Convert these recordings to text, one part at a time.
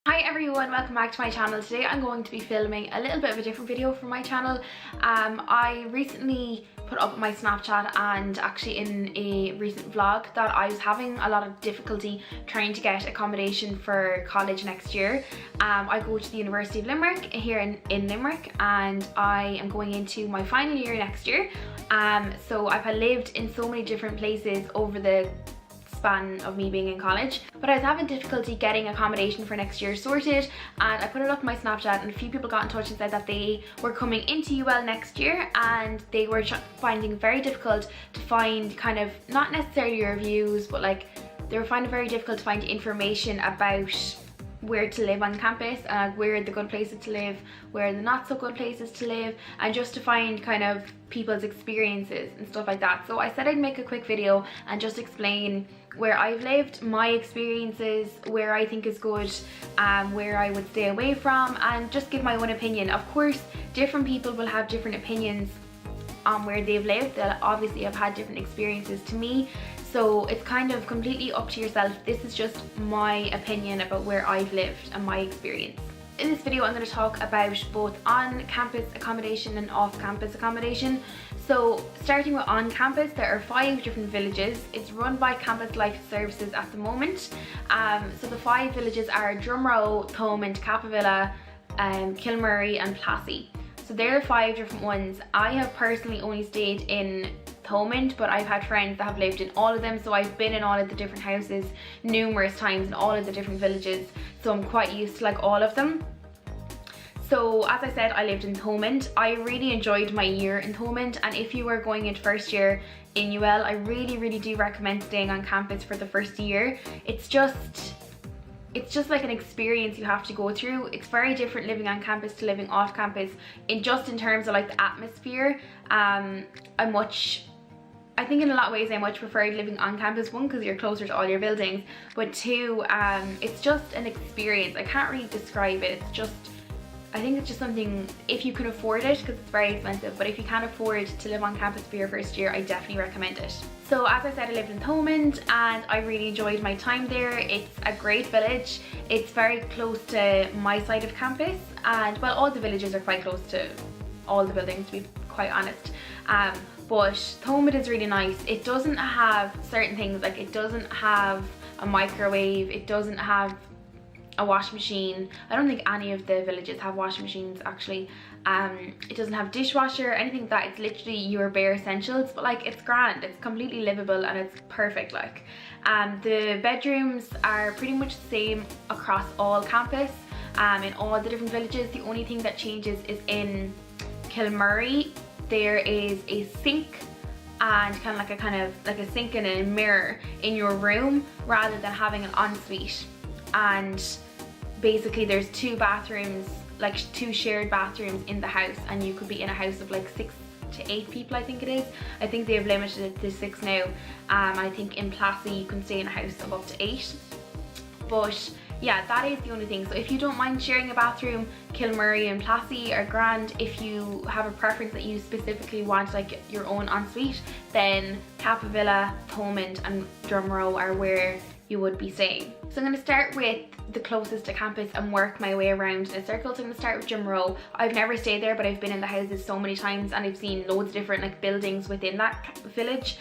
Hi everyone, welcome back to my channel. Today I'm going to be filming a little bit of a different video for my channel. I recently put up my Snapchat and actually in a recent vlog that I was having a lot of difficulty trying to get accommodation for college next year. I go to the University of Limerick here in Limerick, and I am going into my final year next year. So I've lived in so many different places over the span of me being in college, but I was having difficulty getting accommodation for next year sorted, and I put it up on my Snapchat and a few people got in touch and said that they were coming into UL next year and they were finding it very difficult to find kind of, not necessarily reviews, but like they were finding it very difficult to find information about where to live on campus, where are the good places to live, where are the not so good places to live, and just to find kind of people's experiences and stuff like that. So I said I'd make a quick video and just explain where I've lived, my experiences, where I think is good, where I would stay away from, and just give my own opinion. Of course, different people will have different opinions on where they've lived. They'll obviously have had different experiences to me, so it's kind of completely up to yourself. This is just my opinion about where I've lived and my experience. In this video I'm going to talk about both on-campus accommodation and off-campus accommodation. So starting with on campus, there are 5 different villages. It's run by Campus Life Services at the moment. So the 5 villages are Drumroe, Thomond, Capavilla, Kilmurry and Plassey. So they're the 5 different ones. I have personally only stayed in Thomond, but I've had friends that have lived in all of them, so I've been in all of the different houses numerous times in all of the different villages, so I'm quite used to like all of them. So as I said, I lived in Thomond. I really enjoyed my year in Thomond, and if you were going into first year in UL, I really do recommend staying on campus for the first year. It's just like an experience you have to go through. It's very different living on campus to living off campus in terms of like the atmosphere. I think in a lot of ways I much preferred living on campus. 1, because you're closer to all your buildings, but 2, it's just an experience. I can't really describe it. I think it's just something, if you can afford it, because it's very expensive, but if you can't afford to live on campus for your first year, I definitely recommend it. So as I said, I lived in Thomond and I really enjoyed my time there. It's a great village. It's very close to my side of campus, and well, all the villages are quite close to all the buildings, to be quite honest. But Thomond is really nice. It doesn't have certain things, like it doesn't have a microwave, it doesn't have a washing machine. I don't think any of the villages have washing machines actually. It doesn't have dishwasher or anything like that. It's literally your bare essentials, but like it's grand, it's completely livable and it's perfect. Like the bedrooms are pretty much the same across all campus, in all the different villages. The only thing that changes is in Kilmurry there is a sink and kind of like a sink and a mirror in your room rather than having an ensuite. And basically there's 2 bathrooms, like 2 shared bathrooms in the house, and you could be in a house of like 6 to 8 people, I think it is. I think they've limited it to 6 now. I think in Plassey you can stay in a house of up to 8. But yeah, that is the only thing. So if you don't mind sharing a bathroom, Kilmurry and Plassey are grand. If you have a preference that you specifically want like your own ensuite, then Capavilla, Thomond and Drumroe are where you would be staying. So I'm going to start with the closest to campus and work my way around in a circle. So I'm going to start with Drumroe. I've never stayed there, but I've been in the houses so many times and I've seen loads of different like buildings within that village.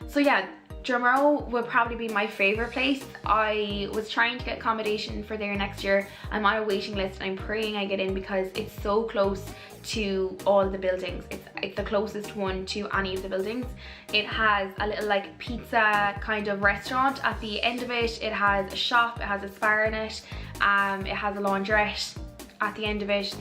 So yeah, Drumroe would probably be my favourite place. I was trying to get accommodation for there next year. I'm on a waiting list and I'm praying I get in because it's so close to all the buildings. It's the closest one to any of the buildings. It has a little like pizza kind of restaurant at the end of it. It has a shop, it has a spa in it, it has a laundrette at the end of it.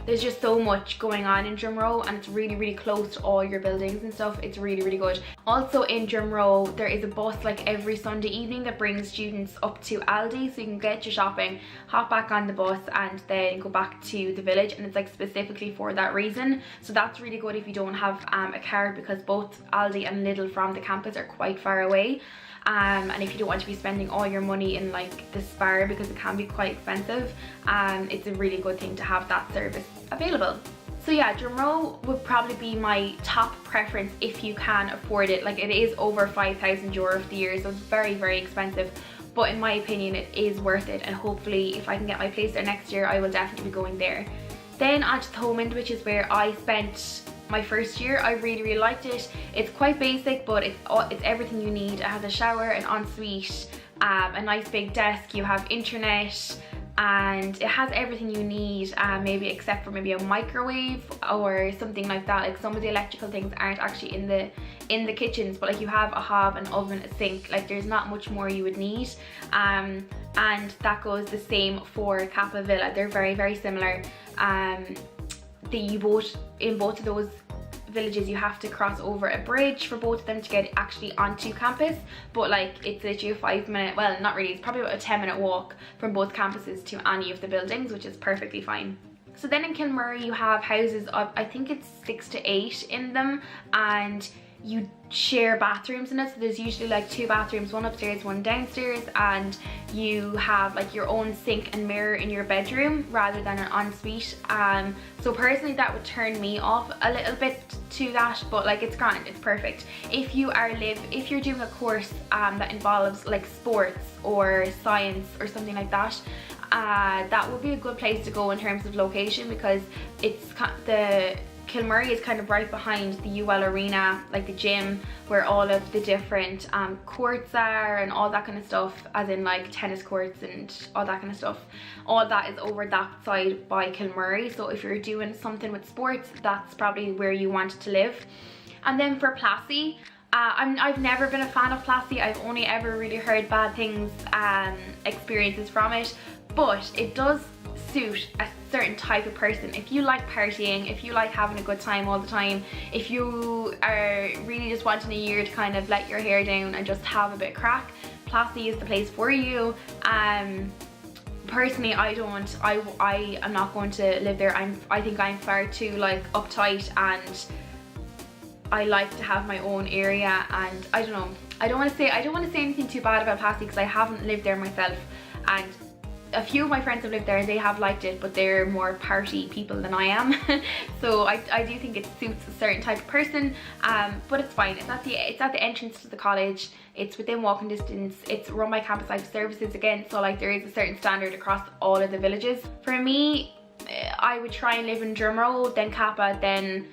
There's just so much going on in Drumroe, and it's really close to all your buildings and stuff. It's really good. Also in Drumroe there is a bus like every Sunday evening that brings students up to Aldi, so you can get your shopping, hop back on the bus and then go back to the village, and it's like specifically for that reason. So that's really good if you don't have a car, because both Aldi and Lidl from the campus are quite far away. And if you don't want to be spending all your money in like the Spar, because it can be quite expensive, it's a really good thing to have that service available. So yeah, Drumroe would probably be my top preference if you can afford it. Like it is over €5,000 for the year, so it's very expensive. but in my opinion it is worth it, and hopefully if I can get my place there next year I will definitely be going there. Then onto Thomond, which is where I spent my first year. I really liked it. It's quite basic, but it's everything you need. It has a shower, an ensuite, a nice big desk, you have internet, and it has everything you need, maybe except for maybe a microwave or something like that. Like some of the electrical things aren't actually in the kitchens, but like you have a hob, an oven, a sink. Like there's not much more you would need, and that goes the same for Kappa Villa. They're very similar. In both of those villages you have to cross over a bridge for both of them to get actually onto campus, but like it's literally a 5-minute, well not really, it's probably about a 10-minute walk from both campuses to any of the buildings, which is perfectly fine. So then in Kilmurray you have houses of, I think it's 6 to 8 in them, and you share bathrooms in it. So there's usually like 2 bathrooms, one upstairs, one downstairs, and you have like your own sink and mirror in your bedroom rather than an ensuite. So personally that would turn me off a little bit to that, but like it's grand, it's perfect. If you're doing a course that involves like sports or science or something like that, that would be a good place to go in terms of location, because the Kilmurray is kind of right behind the UL Arena, like the gym where all of the different courts are and all that kind of stuff, as in like tennis courts and all that kind of stuff. All that is over that side by Kilmurray, so if you're doing something with sports, that's probably where you want to live. And then for Plassey, I've never been a fan of Plassey. I've only ever really heard bad things, experiences from it, but it does suit a certain type of person. If you like partying, if you like having a good time all the time, if you are really just wanting a year to kind of let your hair down and just have a bit of crack, Plassey is the place for you. Personally, I am not going to live there. I think I'm far too like uptight, and I like to have my own area, and I don't know. I don't want to say anything too bad about Plassey because I haven't lived there myself, and a few of my friends have lived there and they have liked it, but they're more party people than I am. So I do think it suits a certain type of person, but it's fine. It's at the entrance to the college, it's within walking distance, it's run by Campus Life Services again, so like there is a certain standard across all of the villages. For me, I would try and live in Drumroe, then Kappa, then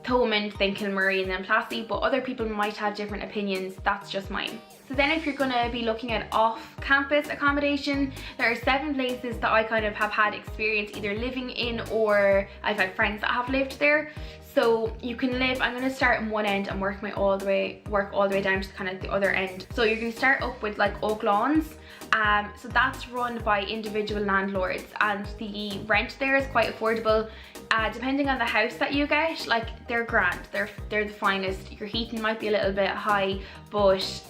Thomond, then Kilmurray, and then Plassey, but other people might have different opinions. That's just mine. So then if you're going to be looking at off-campus accommodation, there are 7 places that I kind of have had experience either living in, or I've had friends that have lived there. So you can live, I'm going to start in one end and work all the way down to kind of the other end. So you're going to start up with like Oak Lawns. So that's run by individual landlords, and the rent there is quite affordable. Depending on the house that you get, like they're grand, they're the finest. Your heating might be a little bit high, but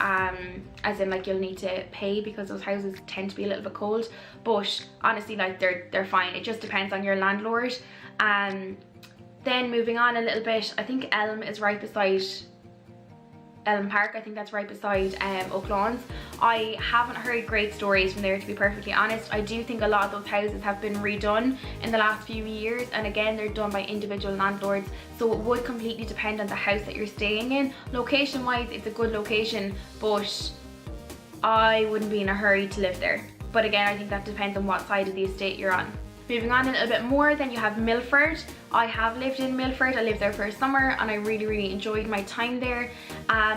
as in like you'll need to pay because those houses tend to be a little bit cold, but honestly like they're fine. It just depends on your landlord. Then moving on a little bit, I think Elm is right beside Elm Park. I think that's right beside Oak Lawns. I haven't heard great stories from there, to be perfectly honest. I do think a lot of those houses have been redone in the last few years, and again they're done by individual landlords, so it would completely depend on the house that you're staying in. Location wise, it's a good location, but I wouldn't be in a hurry to live there. But again, I think that depends on what side of the estate you're on. Moving on a little bit more, then you have Milford. I have lived in Milford. I lived there for a summer and I really enjoyed my time there.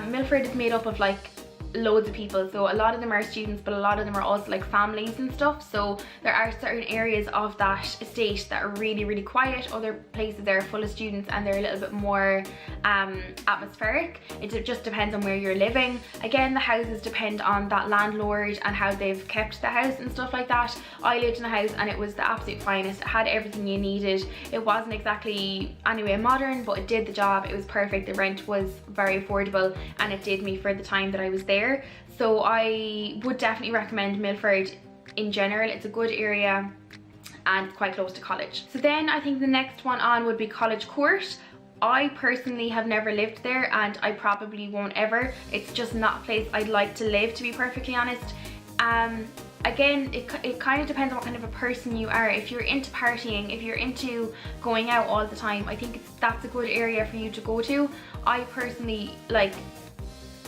Milford is made up of like loads of people, so a lot of them are students, but a lot of them are also like families and stuff. So there are certain areas of that estate that are really quiet. Other places are full of students and they're a little bit more atmospheric. It just depends on where you're living. Again, the houses depend on that landlord and how they've kept the house and stuff like that. I lived in a house and it was the absolute finest. It had everything you needed. It wasn't exactly anyway modern, but it did the job. It was perfect. The rent was very affordable and it did me for the time that I was there. So I would definitely recommend Milford in general. It's a good area and it's quite close to college. So then I think the next one on would be College Court. I personally have never lived there and I probably won't ever. It's just not a place I'd like to live, to be perfectly honest. Again, it kind of depends on what kind of a person you are. If you're into partying, if you're into going out all the time, I think that's a good area for you to go to. I personally, like,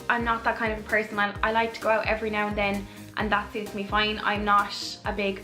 I'm not that kind of a person. I like to go out every now and then and that suits me fine. I'm not a big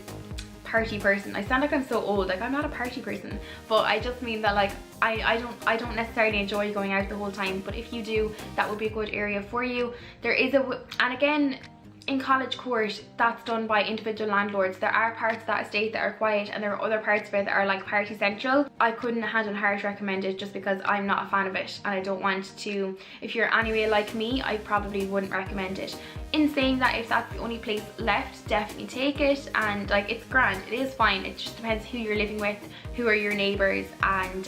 party person. I sound like I'm so old, like I'm not a party person, but I just mean that like I don't necessarily enjoy going out the whole time, but if you do, that would be a good area for you. There is and again, in College Court, that's done by individual landlords. There are parts of that estate that are quiet, and there are other parts of it that are like party central. I couldn't hand on heart recommend it just because I'm not a fan of it, and I don't want to. If you're anyway like me, I probably wouldn't recommend it. In saying that, if that's the only place left, definitely take it, and like it's grand, it is fine. It just depends who you're living with, who are your neighbours, and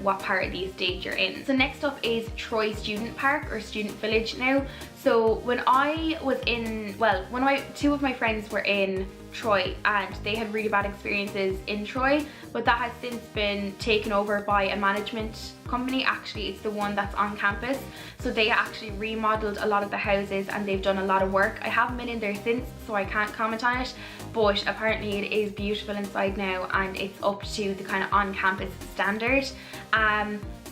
what part of the estate you're in. So next up is Troy Student Park or Student Village now. So when I was in, well, two of my friends were in Troy and they had really bad experiences in Troy, but that has since been taken over by a management company. Actually, it's the one that's on campus. So they actually remodeled a lot of the houses and they've done a lot of work. I haven't been in there since, so I can't comment on it, but apparently it is beautiful inside now and it's up to the kind of on-campus standard.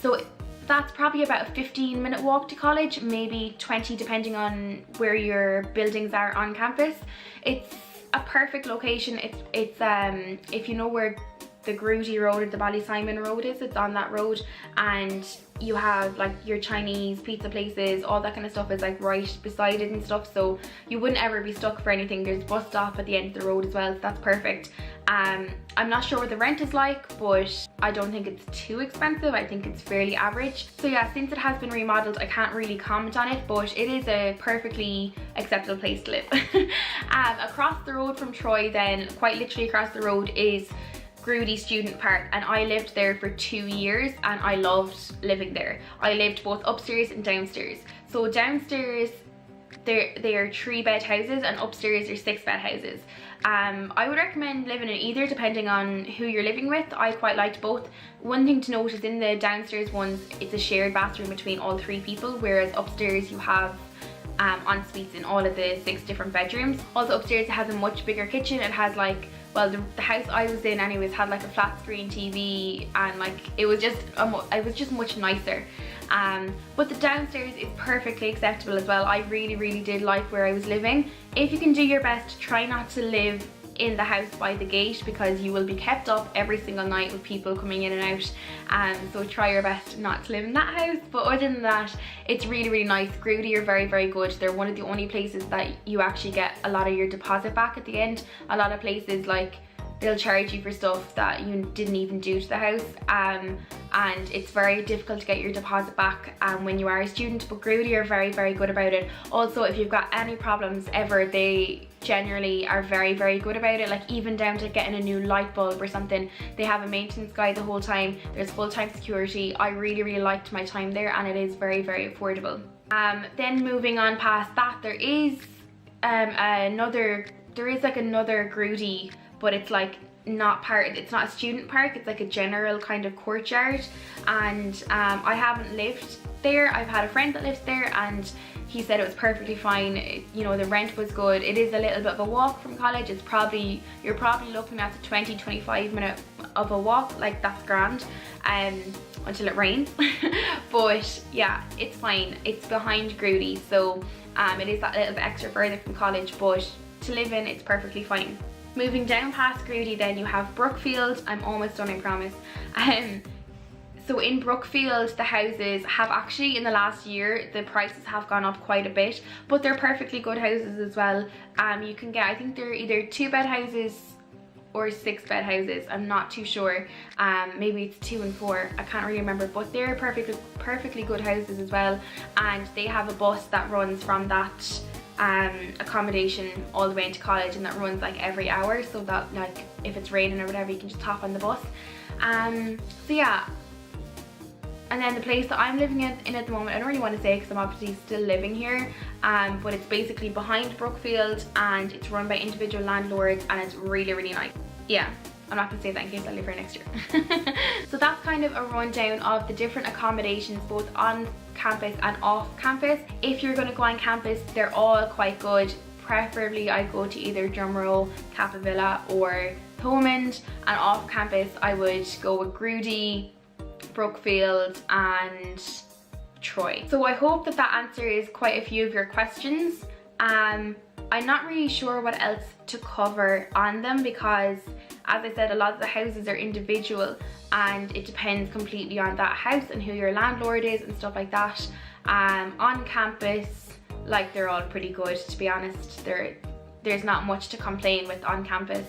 So that's probably about a 15-minute walk to college, maybe 20 depending on where your buildings are on campus. It's a perfect location. It's if you know where the Grudy Road or the Ballysimon Road is, it's on that road, and you have like your Chinese pizza places, all that kind of stuff is like right beside it and stuff, so you wouldn't ever be stuck for anything. There's a bus stop at the end of the road as well, so that's perfect. I'm not sure what the rent is like, but I don't think it's too expensive. I think it's fairly average. So yeah, since it has been remodeled, I can't really comment on it, but it is a perfectly acceptable place to live. Across the road from Troy then, quite literally across the road, is Grudy Student Park, and I lived there for 2 years and I loved living there. I lived both upstairs and downstairs. So downstairs they are 3-bed houses and upstairs are 6-bed houses. I would recommend living in either depending on who you're living with. I quite liked both. One thing to note is in the downstairs ones, it's a shared bathroom between all 3 people, whereas upstairs you have en suites in all of the 6 different bedrooms. Also upstairs it has a much bigger kitchen. It has like, well, the house I was in anyways had like a flat screen TV, and like it was just much nicer. But the downstairs is perfectly acceptable as well. I really did like where I was living. If you can do your best, try not to live in the house by the gate, because you will be kept up every single night with people coming in and out, so try your best not to live in that house. But other than that, it's really nice. Grudy are very good. They're one of the only places that you actually get a lot of your deposit back at the end. A lot of places, like, they'll charge you for stuff that you didn't even do to the house, and it's very difficult to get your deposit back when you are a student, but Grudy are very good about it. Also, if you've got any problems ever, they generally are very good about it, like even down to getting a new light bulb or something. They have a maintenance guy the whole time. There's full-time security. I really liked my time there, and it is very affordable. Then moving on past that, there is another Grudy, but it's like it's not a student park, it's like a general kind of courtyard, and I haven't lived there. I've had a friend that lives there and he said it was perfectly fine. You know, the rent was good. It is a little bit of a walk from college. You're probably looking at a 20-25 minute of a walk, like that's grand, until it rains. But yeah, it's fine. It's behind Grudy, so it is that little bit extra further from college, but to live in, it's perfectly fine. Moving down past Grudy then, you have Brookfield. I'm almost done, I promise. So in Brookfield, the houses have actually, in the last year, the prices have gone up quite a bit, but they're perfectly good houses as well. You can get, I think they're either 2-bed houses or 6-bed houses. I'm not too sure. Maybe it's 2 and 4. I can't really remember, but they're perfectly good houses as well. And they have a bus that runs from that accommodation all the way into college, and that runs like every hour, so that like if it's raining or whatever, you can just hop on the bus. So yeah. And then the place that I'm living in at the moment, I don't really want to say because I'm obviously still living here, but it's basically behind Brookfield and it's run by individual landlords, and it's really nice. Yeah, I'm not going to say that in case I live here next year. So that's kind of a rundown of the different accommodations both on campus and off campus. If you're going to go on campus, they're all quite good. Preferably I go to either Drumroe, Capavilla or Thomond, and off campus I would go with Grudy, Brookfield and Troy. So I hope that answers quite a few of your questions. I'm not really sure what else to cover on them because, as I said, a lot of the houses are individual and it depends completely on that house and who your landlord is and stuff like that. On campus, like, they're all pretty good, to be honest. There's not much to complain with on campus.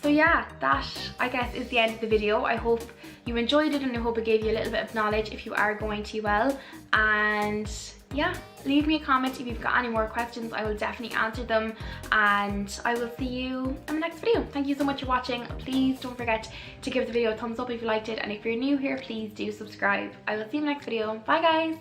So yeah, that I guess is the end of the video. I hope you enjoyed it and I hope it gave you a little bit of knowledge if you are going to UL. And yeah, leave me a comment if you've got any more questions. I will definitely answer them, and I will see you in the next video. Thank you so much for watching. Please don't forget to give the video a thumbs up if you liked it, and if you're new here, please do subscribe. I will see you in the next video. Bye guys.